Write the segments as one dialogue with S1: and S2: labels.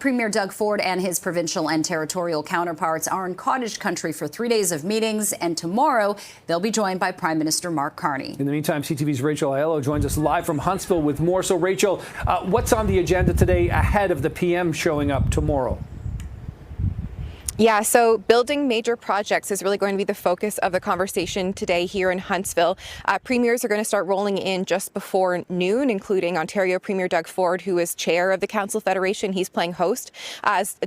S1: Premier Doug Ford and his provincial and territorial counterparts are in cottage country for 3 days of meetings, and tomorrow they'll be joined by Prime Minister Mark Carney.
S2: In the meantime, CTV's Rachel Aiello joins us live from Huntsville with more. So, Rachel, what's on the agenda today ahead of the PM showing up tomorrow?
S3: Yeah, so building major projects is really going to be the focus of the conversation today here in Huntsville. Premiers are going to start rolling in just before noon, including Ontario Premier Doug Ford, who is chair of the Council Federation. He's playing host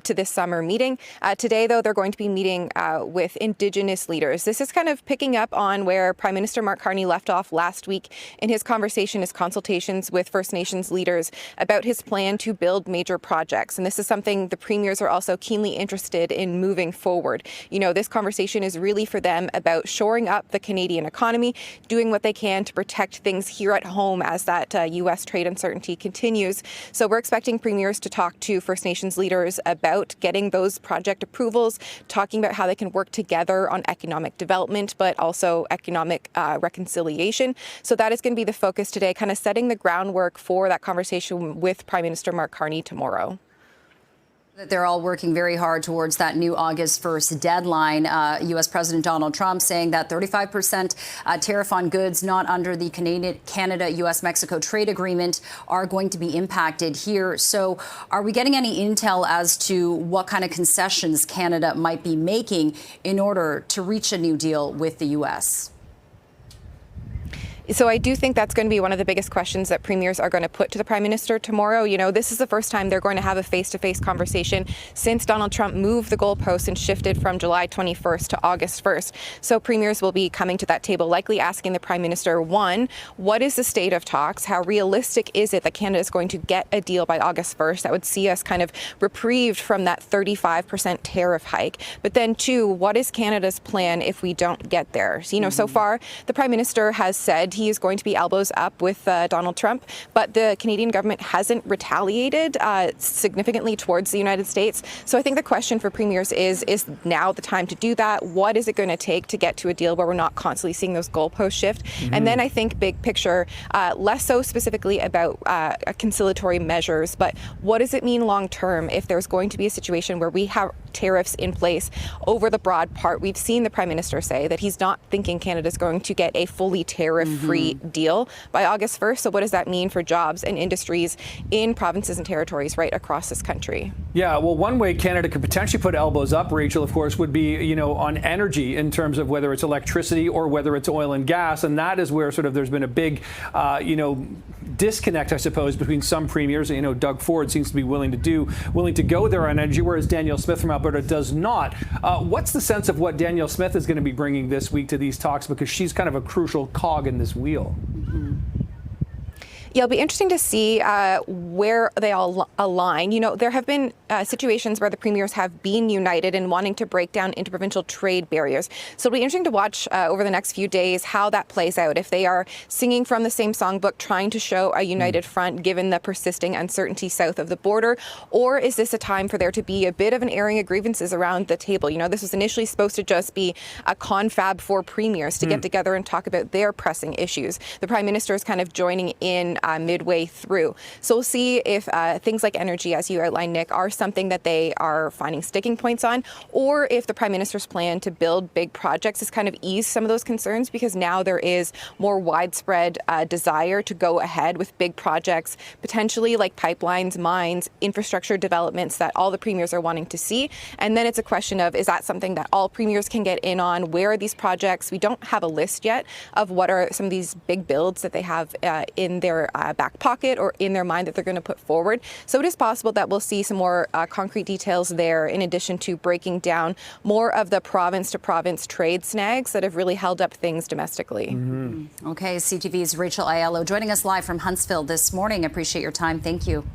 S3: to this summer meeting. Today, though, they're going to be meeting with Indigenous leaders. This is kind of picking up on where Prime Minister Mark Carney left off last week in his consultations with First Nations leaders about his plan to build major projects. And this is something the premiers are also keenly interested in moving forward. You know, this conversation is really for them about shoring up the Canadian economy, doing what they can to protect things here at home as that U.S. trade uncertainty continues. So we're expecting premiers to talk to First Nations leaders about getting those project approvals, talking about how they can work together on economic development, but also economic reconciliation. So that is going to be the focus today, kind of setting the groundwork for that conversation with Prime Minister Mark Carney tomorrow.
S1: They're all working very hard towards that new August 1st deadline. U.S. President Donald Trump saying that 35% tariff on goods not under the Canada-U.S.-Mexico trade agreement are going to be impacted here. So are we getting any intel as to what kind of concessions Canada might be making in order to reach a new deal with the U.S.?
S3: So I do think that's going to be one of the biggest questions that premiers are going to put to the Prime Minister tomorrow. You know, this is the first time they're going to have a face-to-face conversation since Donald Trump moved the goalposts and shifted from July 21st to August 1st. So premiers will be coming to that table, likely asking the Prime Minister, one, what is the state of talks? How realistic is it that Canada is going to get a deal by August 1st? That would see us kind of reprieved from that 35% tariff hike. But then two, what is Canada's plan if we don't get there? So, you know, so far the Prime Minister has said he is going to be elbows up with Donald Trump, but the Canadian government hasn't retaliated significantly towards the United States. So I think the question for premiers is now the time to do that? What is it going to take to get to a deal where we're not constantly seeing those goalposts shift? And then I think big picture, less so specifically about conciliatory measures, but what does it mean long term if there's going to be a situation where we have tariffs in place over the broad part? We've seen the Prime Minister say that he's not thinking Canada's going to get a fully tariff-free deal by August 1st. So what does that mean for jobs and industries in provinces and territories right across this country?
S2: Yeah, well, one way Canada could potentially put elbows up, Rachel, of course, would be, you know, on energy in terms of whether it's electricity or whether it's oil and gas. And that is where sort of there's been a big, disconnect, I suppose, between some premiers. You know, Doug Ford seems to be willing to go there on energy, whereas Danielle Smith from Alberta does not. What's the sense of what Danielle Smith is going to be bringing this week to these talks? Because she's kind of a crucial cog in this wheel.
S3: Yeah, it'll be interesting to see where they all align. You know, there have been situations where the premiers have been united in wanting to break down interprovincial trade barriers. So it'll be interesting to watch over the next few days how that plays out. If they are singing from the same songbook, trying to show a united front given the persisting uncertainty south of the border, or is this a time for there to be a bit of an airing of grievances around the table? You know, this was initially supposed to just be a confab for premiers to get together and talk about their pressing issues. The Prime Minister is kind of joining in midway through. So we'll see if things like energy, as you outlined, Nick, are something that they are finding sticking points on, or if the Prime Minister's plan to build big projects has kind of eased some of those concerns, because now there is more widespread desire to go ahead with big projects, potentially like pipelines, mines, infrastructure developments that all the premiers are wanting to see. And then it's a question of, is that something that all premiers can get in on? Where are these projects? We don't have a list yet of what are some of these big builds that they have in their back pocket or in their mind that they're going to put forward. So it is possible that we'll see some more concrete details there, in addition to breaking down more of the province to province trade snags that have really held up things domestically.
S1: Okay, CTV's Rachel Aiello joining us live from Huntsville this morning. Appreciate your time. Thank you.